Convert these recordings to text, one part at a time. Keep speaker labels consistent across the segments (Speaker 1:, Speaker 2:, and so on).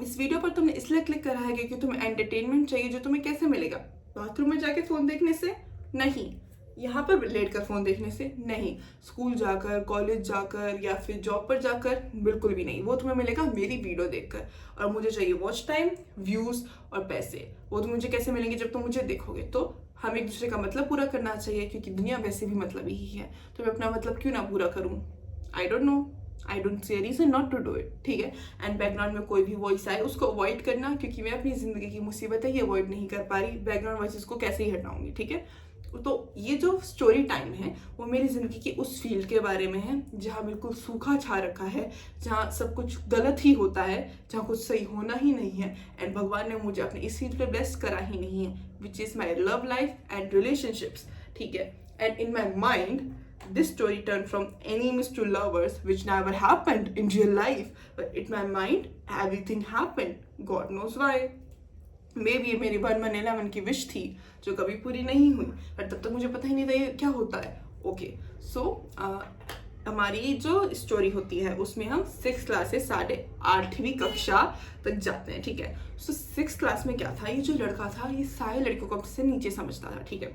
Speaker 1: इस वीडियो पर तुमने इसलिए क्लिक करा है क्योंकि तुम्हें एंटरटेनमेंट चाहिए, जो तुम्हें कैसे मिलेगा? बाथरूम में जाके फ़ोन देखने से नहीं, यहाँ पर लेट कर फ़ोन देखने से नहीं, स्कूल जाकर, कॉलेज जाकर या फिर जॉब पर जाकर, बिल्कुल भी नहीं। वो तुम्हें मिलेगा मेरी वीडियो देखकर। और मुझे चाहिए वॉच टाइम, व्यूज़ और पैसे। वो तो मुझे कैसे मिलेंगे? जब तुम मुझे देखोगे। तो हम एक दूसरे का मतलब पूरा करना चाहिए, क्योंकि दुनिया वैसे भी मतलब ही है, तो मैं अपना मतलब क्यों ना पूरा करूँ? I don't know, I don't see reason not to do it, ठीक है। एंड बैकग्राउंड में कोई भी वॉइस आए उसको अवॉइड करना, क्योंकि मैं अपनी जिंदगी की मुसीबत है ये अवॉइड नहीं कर पा रही, बैकग्राउंड वॉइस को कैसे ही हटाऊंगी, ठीक है। तो ये जो स्टोरी टाइम है वो मेरी जिंदगी की उस फील्ड के बारे में है जहाँ बिल्कुल सूखा छा रखा है, जहाँ सब कुछ गलत ही होता है, जहाँ कुछ सही होना ही नहीं है। एंड भगवान ने मुझे अपने इस फील्ड पे ब्लेस करा ही नहीं है, which is my love life and relationships, ठीक है। And in my mind this story turned from enemies to lovers, which never happened in real life, but in my mind everything happened, god knows why. May be मेरी 1/11 की wish थी जो कभी पूरी नहीं हुई, पर तब तक मुझे पता ही नहीं था ये क्या होता है। ओके, सो हमारी जो स्टोरी होती है उसमें हम 6 क्लास से 8वीं कक्षा तक जाते हैं, ठीक है। सो 6 क्लास में क्या था, ये जो लड़का था ये सारे लड़कों को अपने से नीचे समझता था, ठीक है।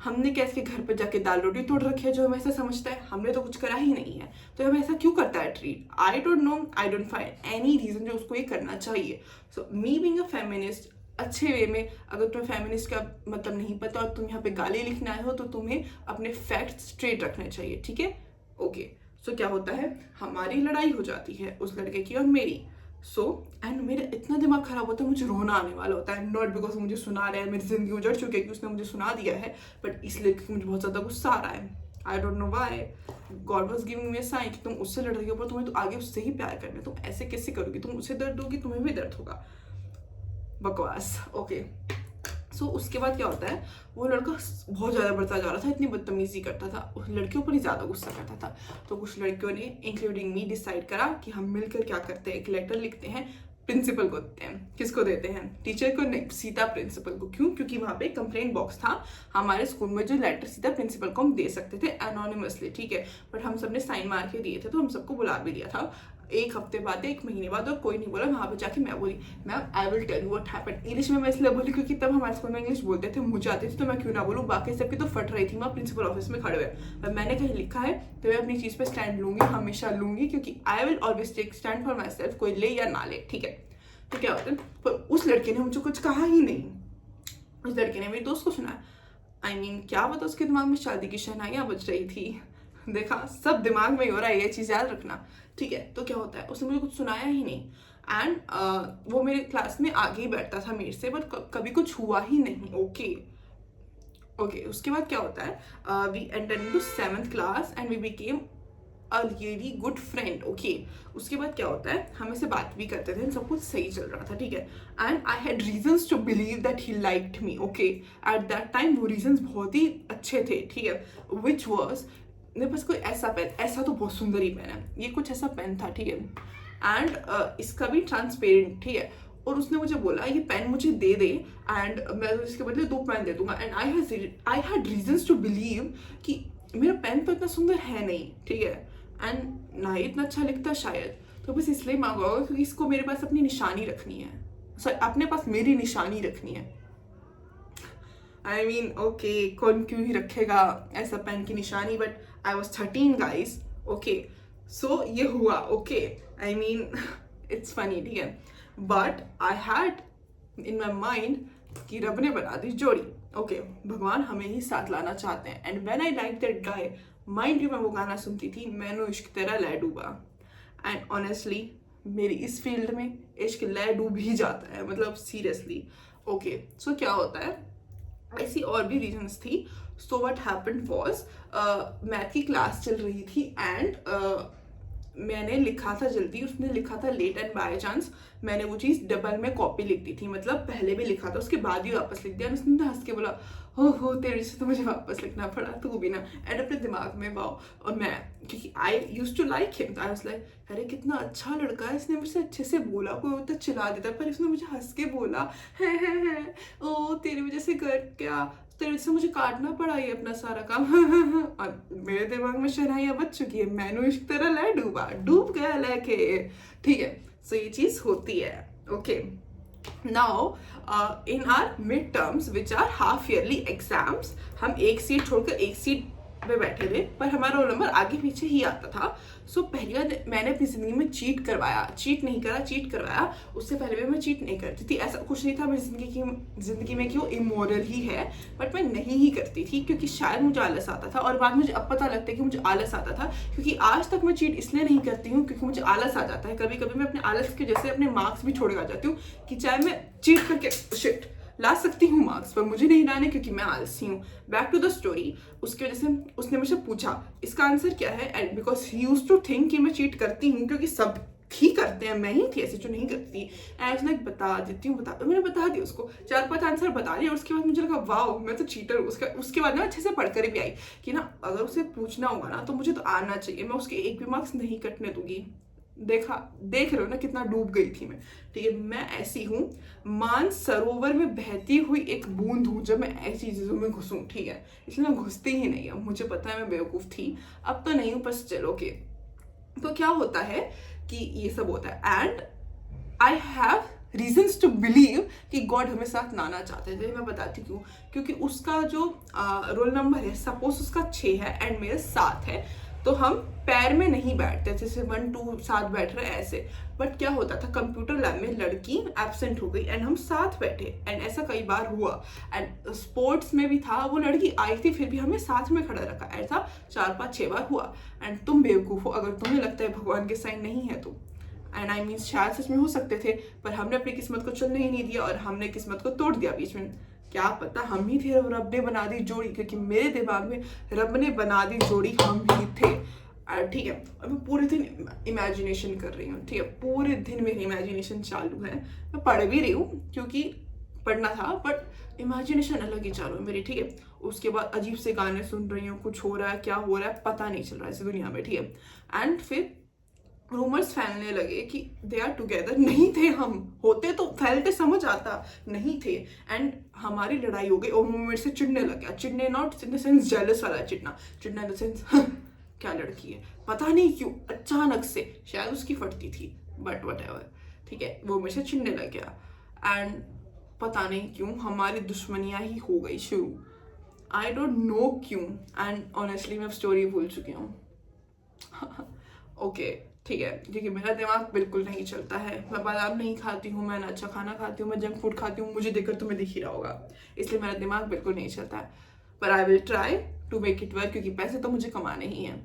Speaker 1: हमने कैसे घर पर जाके दाल रोटी तोड़ रखी है जो हमें ऐसा समझता है? हमने तो कुछ करा ही नहीं है, तो हमें ऐसा क्यों करता है treat? I don't know, I don't find any reason जो उसको ये करना चाहिए। सो मी बीइंग अ फेमिनिस्ट, अच्छे वे में, अगर तुम्हें फेमिनिस्ट का मतलब नहीं पता और तुम यहाँ पे गाली लिखने आए हो तो तुम्हें अपने फैक्ट्स स्ट्रेट रखने चाहिए, ठीक है। ओके, सो क्या होता है, हमारी लड़ाई हो जाती है उस लड़के की और मेरी। सो एंड मेरा इतना दिमाग खराब होता है, मुझे रोना आने वाला होता है, नॉट बिकॉज मुझे सुना रहा है, मेरी जिंदगी उजड़ चुकी है कि उसने मुझे सुना दिया है, बट इसलिए क्योंकि मुझे बहुत ज़्यादा गुस्सा आ रहा है। I don't know why God was giving me a sign कि तुम उससे लड़ रही हो, पर तुम्हें तो आगे उससे ही प्यार करना है, तुम ऐसे कैसे करोगी? तुम उसे दर्द दोगी, तुम्हें भी दर्द होगा। बकवास। ओके, सो उसके बाद क्या होता है, वो लड़का बहुत ज़्यादा बढ़ता जा रहा था, इतनी बदतमीजी करता था, उस लड़कियों पर ही ज़्यादा गुस्सा करता था। तो कुछ लड़कियों ने इंक्लूडिंग मी डिसाइड करा कि हम मिलकर क्या करते हैं, एक लेटर लिखते हैं, प्रिंसिपल को देते हैं। किसको देते हैं? टीचर को नहीं, सीधा प्रिंसिपल को। क्यों? क्योंकि वहाँ पे कंप्लेंट बॉक्स था हमारे स्कूल में, जो लेटर सीधा प्रिंसिपल को हम दे सकते थे एनोनिमसली, ठीक है। बट हम सबने साइन मार के दिए थे, तो हम सबको बुला भी दिया था। एक हफ्ते बाद, एक महीने बाद, और कोई नहीं बोला। वहाँ पे जाके मैं बोली, ma'am I will tell you what happened. English में मैं इसलिए बोली क्योंकि तब हमारे स्कूल में इंग्लिश बोलते थे, मुझे आती थी, तो मैं क्यों ना बोलूँ। बाकी सबकी तो फट रही थी वहाँ प्रिंसिपल ऑफिस में खड़े हुए। पर मैंने कहीं लिखा है तो मैं अपनी चीज़ पे स्टैंड लूंगी, हमेशा लूंगी, क्योंकि I will always take stand for myself, कोई ले या ना ले, ठीक है। तो क्या होता है, पर उस लड़के ने मुझे कुछ कहा ही नहीं। उस लड़के ने मेरे दोस्त को सुना। आई मीन क्या पता उसके दिमाग में शादी की शहनाइयाँ बज रही थी। देखा, सब दिमाग में ही हो रहा है, ये चीज़ याद रखना, ठीक है। तो क्या होता है, उसने मुझे कुछ सुनाया ही नहीं। एंड वो मेरे क्लास में आगे ही बैठता था मेरे से, बट कभी कुछ हुआ ही नहीं। ओके ओके, उसके बाद क्या होता है, we enter into 7th class and we became a really good friend. Okay, उसके बाद क्या होता है, हम ऐसे बात भी करते थे, सब कुछ सही चल रहा था, ठीक है। And I had reasons to believe that he liked me. Okay, at that time वो रीजंस बहुत ही अच्छे थे, ठीक है। विच वॉज, मेरे पास कोई ऐसा पेन, ऐसा तो बहुत सुंदर ही पेन है, ये कुछ ऐसा पेन था, ठीक है। एंड इसका भी ट्रांसपेरेंट, ठीक है। और उसने मुझे बोला ये पेन मुझे दे दे एंड मैं इसके बदले 2 पेन दे दूंगा। And I had reasons to believe कि मेरा पेन तो इतना सुंदर है नहीं, ठीक है, एंड ना ही इतना अच्छा लिखता शायद, तो बस इसलिए मांगा होगा क्योंकि इसको मेरे पास अपनी निशानी रखनी है, सर अपने पास मेरी निशानी रखनी है। आई मीन ओके, कौन क्यों ही रखेगा ऐसा पेन की निशानी, but I was 13 guys. Okay, so ये हुआ। Okay, I mean it's funny, ठीक है। But I had in my mind कि रब ने बना दी जोड़ी। ओके, भगवान हमें ही साथ लाना चाहते हैं। And when I like that guy, mind you, मैं वो गाना सुनती थी, मैनू इश्क तेरा लै डूबा। एंड ऑनेस्टली मेरी इस फील्ड में इश्क लै डूब ही जाता है, मतलब सीरियसली। ओके, सो क्या होता है, ऐसी और भी रीजंस थी। So what happened was, math की क्लास चल रही थी एंड मैंने लिखा था जल्दी, उसने लिखा था लेट, एंड बाय चांस मैंने वो चीज़ डबल में कॉपी लिख दी थी, मतलब पहले भी लिखा था उसके बाद ही वापस लिख दिया। उसने हंस के बोला, हो तेरे से तो मुझे वापस लिखना पड़ा, तू भी ना। एंड अपने दिमाग में वाओ, और मैं क्योंकि I use to like him, I was like अरे कितना अच्छा लड़का है, इसने मुझसे अच्छे से बोला, कोई होता चिल्ला देता, पर इसने मुझे हंस के बोला है ओ तेरी वजह से कर क्या, तेरे से मुझे काटना पड़ा ये अपना सारा काम। और मेरे दिमाग में शहनाइयाँ बज चुकी है, मैनू इश्क तेरा लै डूबा, डूब गया लेके, ठीक है। सो ये चीज़ होती है। Okay. Now, in our midterms, which are half yearly exams, हम एक सीट छोड़कर एक सीट पे बैठे थे, पर हमारा रोल नंबर आगे पीछे ही आता था. सो पहली बार मैंने अपनी ज़िंदगी में चीट करवाया. उससे पहले भी मैं चीट नहीं करती थी. ऐसा कुछ नहीं था मेरी ज़िंदगी में कि वो इमोरल ही है, बट मैं नहीं ही करती थी क्योंकि शायद मुझे आलस आता था. और बाद मुझे अब पता लगता है कि मुझे आलस आता था, क्योंकि आज तक मैं चीट इसलिए नहीं करती हूँ क्योंकि मुझे आलस आ जाता है. कभी कभी मैं अपने आलस की वजह से अपने मार्क्स भी छोड़ जाती हूँ कि चाहे मैं चीट करके शिट ला सकती हूँ मार्क्स, पर मुझे नहीं लाने क्योंकि मैं आलसी हूँ. Back to the story. उसकी वजह से उसने मुझसे पूछा इसका आंसर क्या है, and because he used to think कि मैं चीट करती हूँ क्योंकि सब ही करते हैं, मैं ही थी ऐसी जो नहीं करती. एंड लाइक बता देती हूँ, मैंने बता दिया उसको 4-5 आंसर बता दिया. और उसके बाद मुझे लगा वाओ मैं तो चीटर हूँ. उसके बाद ना अच्छे से पढ़कर भी आई कि ना अगर उसे पूछना होगा ना तो मुझे तो आना चाहिए, मैं उसके एक भी मार्क्स नहीं कटने दूंगी. देख रहे हो ना कितना डूब गई थी मैं. ठीक है, मैं ऐसी हूँ, मान सरोवर में बहती हुई एक बूंद हूँ जब मैं ऐसी चीज़ों में घुसूँ. ठीक है, इसलिए मैं घुसती ही नहीं हूँ. मुझे पता है मैं बेवकूफ़ थी, अब तो नहीं हूँ, बस चलो के. तो क्या होता है कि ये सब होता है, and I have reasons to believe कि गॉड हमें साथ लाना चाहते थे. मैं बताती क्यों. क्योंकि उसका जो रोल नंबर है, सपोज उसका 6 है एंड मेरे 7 है, तो हम पैर में नहीं बैठते जैसे 1 2 साथ बैठ रहे ऐसे. बट क्या होता था, कंप्यूटर लैब में लड़की एब्सेंट हो गई एंड हम साथ बैठे, एंड ऐसा कई बार हुआ. एंड स्पोर्ट्स में भी था, वो लड़की आई थी फिर भी हमें साथ में खड़ा रखा. ऐसा 4-5-6 बार हुआ. एंड तुम बेवकूफ़ हो अगर तुम्हें लगता है भगवान के साइन नहीं है तो. एंड आई मीन शायद सच में हो सकते थे, पर हमने अपनी किस्मत को चलने ही नहीं दिया और हमने किस्मत को तोड़ दिया बीच में. क्या पता हम ही थे, रब ने बना दी जोड़ी, क्योंकि मेरे दिमाग में रब ने बना दी जोड़ी हम ही थे. ठीक है, और मैं पूरे दिन इमेजिनेशन कर रही हूँ. ठीक है, पूरे दिन मेरी इमेजिनेशन चालू है. मैं पढ़ भी रही हूँ क्योंकि पढ़ना था, बट इमेजिनेशन अलग ही चालू है मेरी. ठीक है, उसके बाद अजीब से गाने सुन रही हूँ, कुछ हो रहा है, क्या हो रहा है पता नहीं चल रहा है इस दुनिया में. ठीक है, एंड फिर रूमर्स फैलने लगे कि दे आर टुगेदर. नहीं थे हम, होते तो फैलते समझ आता, नहीं थे. एंड हमारी लड़ाई हो गई और वो मेरे से चिढ़ने लग गया. चिढ़ने not in the sense jealous वाला चिढ़ना इन द सेंस क्या लड़की है, पता नहीं क्यों अचानक से, शायद उसकी फटती थी, बट वट एवर. ठीक है, वो मेरे से चिढ़ने लग गया एंड पता नहीं क्यों हमारी दुश्मनियाँ ही हो गई शुरू. आई डोंट नो क्यों, एंड ऑनेस्टली मैं स्टोरी भूल चुकी हूँ. ओके ठीक है, क्योंकि मेरा दिमाग बिल्कुल नहीं चलता है. मैं बादाम नहीं खाती हूँ, मैं अच्छा खाना खाती हूँ, मैं जंक फूड खाती हूँ. मुझे देखकर तुम्हें दिख ही रहा होगा, इसलिए मेरा दिमाग बिल्कुल नहीं चलता है. पर I will try to make it work, क्योंकि पैसे तो मुझे कमाने ही हैं.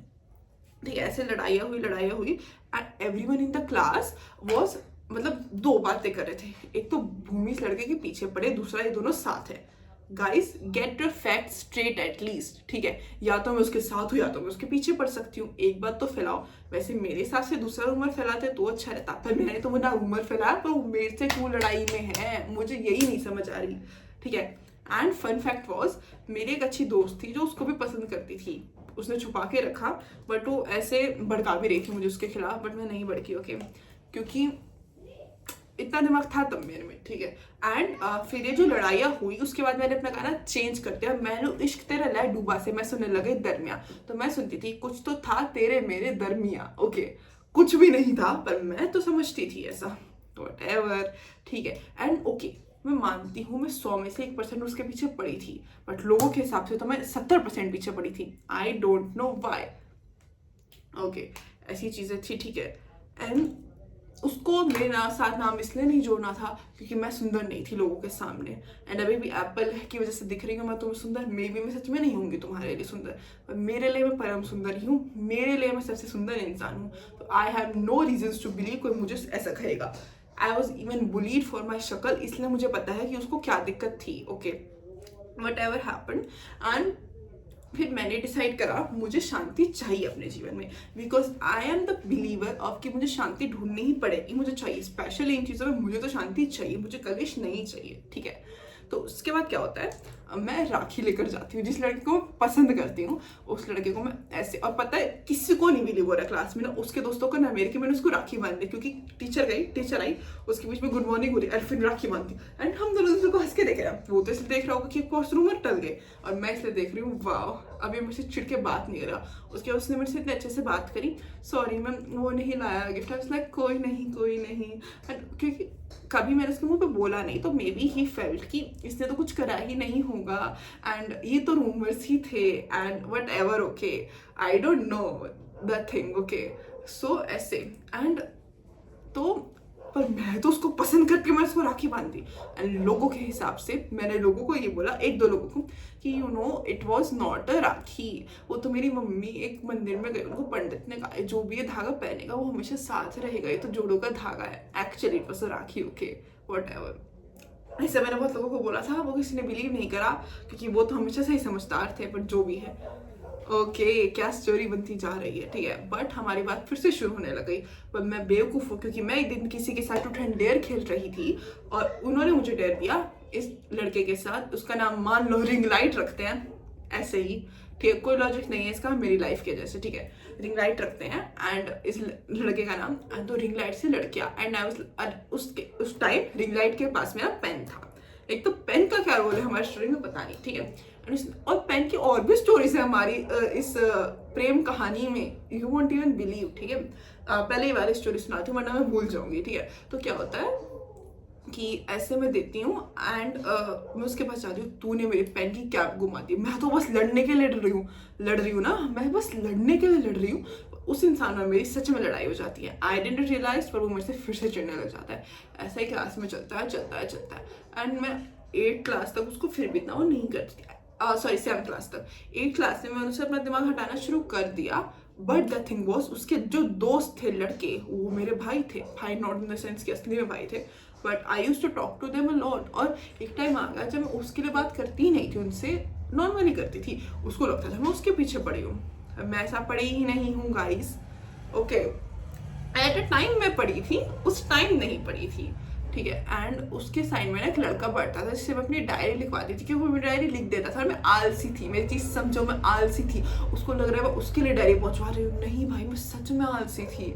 Speaker 1: ठीक है, ऐसे लड़ाइयाँ हुई and everyone in the class was, मतलब 2 बातें कर रहे थे. एक तो भूमि इस लड़के के पीछे पड़े, दूसरा ये दोनों साथ है. Guys get your fact straight at least. ठीक है, या तो मैं उसके साथ हूँ या तो मैं उसके पीछे पड़ सकती हूँ. एक बात तो फैलाओ. वैसे मेरे हिसाब से दूसरा रूमर फैलाते तो अच्छा रहता, पर मैंने तो वो ना रूमर फैलाया, पर वो मेरे से क्यों लड़ाई में है, मुझे यही नहीं समझ आ रही. ठीक है, एंड फन फैक्ट वॉज, मेरी एक अच्छी दोस्त थी जो उसको भी पसंद करती थी. उसने छुपा के रखा, बट वो ऐसे भड़का भी रही थी मुझे उसके खिलाफ, बट मैं नहीं भड़की. ओके, क्योंकि इतना दिमाग था तब मेरे में. ठीक है, एंड फिर ये जो लड़ाइयाँ हुई उसके बाद मैंने अपना गाना चेंज कर दिया. मैंने इश्क तेरा लै डूबा से मैं सुनने लगे दरमिया. तो मैं सुनती थी कुछ तो था तेरे मेरे दरमिया. ओके, कुछ भी नहीं था, पर मैं तो समझती थी ऐसा, व्हाटएवर. ठीक है, एंड ओके मैं मानती हूँ मैं 100 में से 1% उसके पीछे पड़ी थी, बट लोगों के हिसाब से तो मैं 70% पीछे पड़ी थी. आई डोंट नो वाई. ओके, ऐसी चीज़ें थी. ठीक है, एंड उसको मेरे साथ नाम इसलिए नहीं जोड़ना था क्योंकि मैं सुंदर नहीं थी लोगों के सामने. एंड अभी भी एप्पल की वजह से दिख रही हूँ मैं तुम्हें सुंदर. मे बी मैं सच में नहीं होंगी तुम्हारे लिए सुंदर, पर मेरे लिए मैं परम सुंदर ही हूँ. मेरे लिए मैं सबसे सुंदर इंसान हूँ. तो I have no reasons to believe कोई मुझे ऐसा कहेगा. I was even bullied for my शक्ल, इसलिए मुझे पता है कि उसको क्या दिक्कत थी. Okay, what ever happen. And फिर मैंने डिसाइड करा मुझे शांति चाहिए अपने जीवन में, because I am the believer of कि मुझे शांति ढूंढनी ही पड़ेगी, मुझे चाहिए. स्पेशली इन चीज़ों में मुझे तो शांति चाहिए, मुझे कलेश नहीं चाहिए. ठीक है, तो उसके बाद क्या होता है, मैं राखी लेकर जाती हूँ, जिस लड़के को मैं पसंद करती हूँ उस लड़के को मैं ऐसे, और पता है किसी को नहीं मिली वो क्लास में ना, उसके दोस्तों को ना मेरे की, मैंने उसको राखी बांध दी, क्योंकि टीचर आई, उसके बीच में गुड मॉर्निंग हो रही और फिर राखी बांध दी, एंड हम दोनों दूसरे को हंस के देख रहे हैं। वो तो इसलिए देख रहा होगा कि कोर्स रूमर टल गए, और मैं इसलिए देख रही हूँ वाह अभी मेरे से चिढ़ के बात नहीं कर रहा। उसके बाद उसने मेरे से इतने अच्छे से बात करी, सॉरी मैम वो नहीं लाया गिफ्ट, आई वाज लाइक कोई नहीं। एंड क्योंकि कभी मैंने उसके मुंह पे बोला नहीं, तो मे बी ही फेल्ट कि इसने तो कुछ करा ही नहीं होगा, एंड ये तो रूमर्स ही थे, and what ever, okay I don't know the thing, okay so ऐसे। एंड तो पर मैं तो उसको पसंद करके मैं उसको राखी बांध दी, एंड लोगों के हिसाब से मैंने लोगों को ये बोला, एक दो लोगों को, कि you know it was not a Rakhi, वो तो मेरी मम्मी एक मंदिर में गई, उनको पंडित ने कहा जो भी ये धागा पहनेगा वो हमेशा साथ रहेगा, ये तो जोड़ों का धागा है, actually it was a rakhi, okay what ever. ऐसे मैंने बहुत लोगों को बोला था, वो किसी ने बिलीव नहीं करा, क्योंकि वो तो हमेशा से ही समझदार थे, बट जो भी है ओके क्या स्टोरी बनती जा रही है, ठीक है। बट हमारी बात फिर से शुरू होने लग गई, पर मैं बेवकूफ़ हूँ, क्योंकि मैं एक दिन किसी के साथ ट्रूथ एंड डेयर खेल रही थी, और उन्होंने मुझे डेयर दिया इस लड़के के साथ, उसका नाम मान लो रिंग लाइट रखते हैं, ऐसे ही, ठीक है, कोई लॉजिक नहीं है इसका मेरी लाइफ के जैसे, ठीक है, रिंग लाइट रखते हैं, एंड इस लड़के का नाम, तो रिंग लाइट से लड़कियाँ, एंड आई वाज उस टाइम रिंग लाइट के पास मेरा पेन था। एक तो पेन का क्या रोल है हमारी स्टोरी में पता नहीं, ठीक है, और पेन की और भी स्टोरीज है हमारी इस प्रेम कहानी में, यू वोंट इवन बिलीव, ठीक है। पहले ही वाली स्टोरी सुनाती हूँ वरना मैं भूल जाऊंगी, ठीक है। तो क्या होता है कि ऐसे मैं देती हूँ, एंड मैं उसके पास जाती हूँ, तूने मेरे पेन की कैप घुमा दी, मैं तो बस लड़ने के लिए लड़ रही हूँ ना, मैं बस लड़ने के लिए लड़ रही हूँ, उस इंसान में मेरी सच में लड़ाई हो जाती है, आई डिडंट रियलाइज, पर वो मेरे से फिर से चिढ़ने लग जाता है। ऐसा ही क्लास में चलता है, एंड मैं 8th क्लास तक उसको फिर भी इतना वो नहीं करती, सॉरी 7th क्लास तक। 8th क्लास में मैंने उसे अपना दिमाग हटाना शुरू कर दिया, बट द थिंग वॉज उसके जो दोस्त थे लड़के, वो मेरे भाई थे, भाई नॉट इन द सेंस कि असली में भाई थे, but I use to talk to them a lot. और एक टाइम आ गया जब मैं उसके लिए बात करती ही नहीं थी उनसे, नॉर्मली करती थी, उसको लगता था मैं उसके पीछे पड़ी हूँ, मैं ऐसा पड़ी ही नहीं हूँ guys, okay. At a time मैं पड़ी थी, उस टाइम नहीं पड़ी थी, ठीक है। एंड उसके साइड में ना एक लड़का बैठता था, जिससे मैं अपनी डायरी लिखवाती थी, क्योंकि वो मेरी डायरी लिख देता था, मैं आलसी थी, मेरी चीज़ समझो, मैं आलसी थी, उसको लग रहा है मैं उसके लिए डायरी पहुंचवा रही हूँ, नहीं भाई मैं सच में आलसी थी।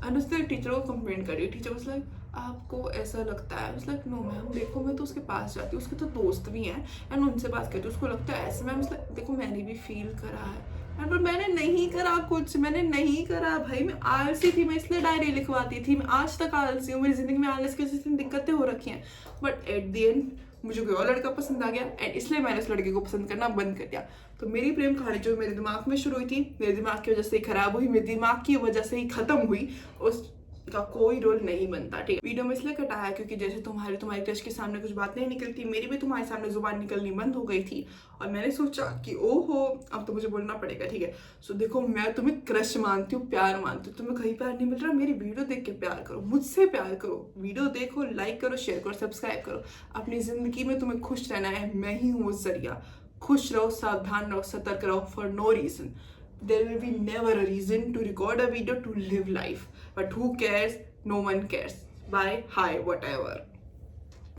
Speaker 1: एंड उसने टीचर को कंप्लेन करी, टीचर वाज लाइक आपको ऐसा लगता है, लाइक नो मैम, देखो मैं तो उसके पास जाती हूँ, उसके तो दोस्त भी हैं, एंड उनसे बात करती हूँ, उसको लगता है ऐसे। मैम देखो मैंने भी फील करा है, पर मैंने नहीं करा कुछ, मैंने नहीं करा भाई, मैं आलसी थी, मैं इसलिए डायरी लिखवाती थी, मैं आज तक आलसी हूँ, मेरी जिंदगी में आलस की दिक्कतें हो रखी हैं, बट एट द एंड मुझे कोई और लड़का पसंद आ गया, एंड इसलिए मैंने उस लड़के को पसंद करना बंद कर दिया। तो मेरी प्रेम कहानी जो मेरे दिमाग में शुरू हुई थी, मेरे दिमाग की वजह से ही खराब हुई, मेरे दिमाग की वजह से ही खत्म हुई, उस का कोई रोल नहीं बनता, ठीक है। वीडियो में इसलिए कटा है क्योंकि जैसे तुम्हारी क्रश के सामने कुछ बात नहीं निकलती, मेरी भी तुम्हारे सामने जुबान निकलनी बंद हो गई थी, और मैंने सोचा कि ओहो अब तो मुझे बोलना पड़ेगा, ठीक है। सो देखो मैं तुम्हें क्रश मानती हूँ, प्यार मानती हूँ, तुम्हें कहीं प्यार नहीं मिल रहा, मेरी वीडियो देख के प्यार करो, मुझसे प्यार करो, वीडियो देखो, लाइक करो, शेयर करो, सब्सक्राइब करो। अपनी जिंदगी में तुम्हें खुश रहना है, मैं ही हूँ वो जरिया। खुश रहो, सावधान रहो, सतर्क रहो, for no reason. There will be never a reason to record a video to live life, but who cares? No one cares. Bye, hi, whatever.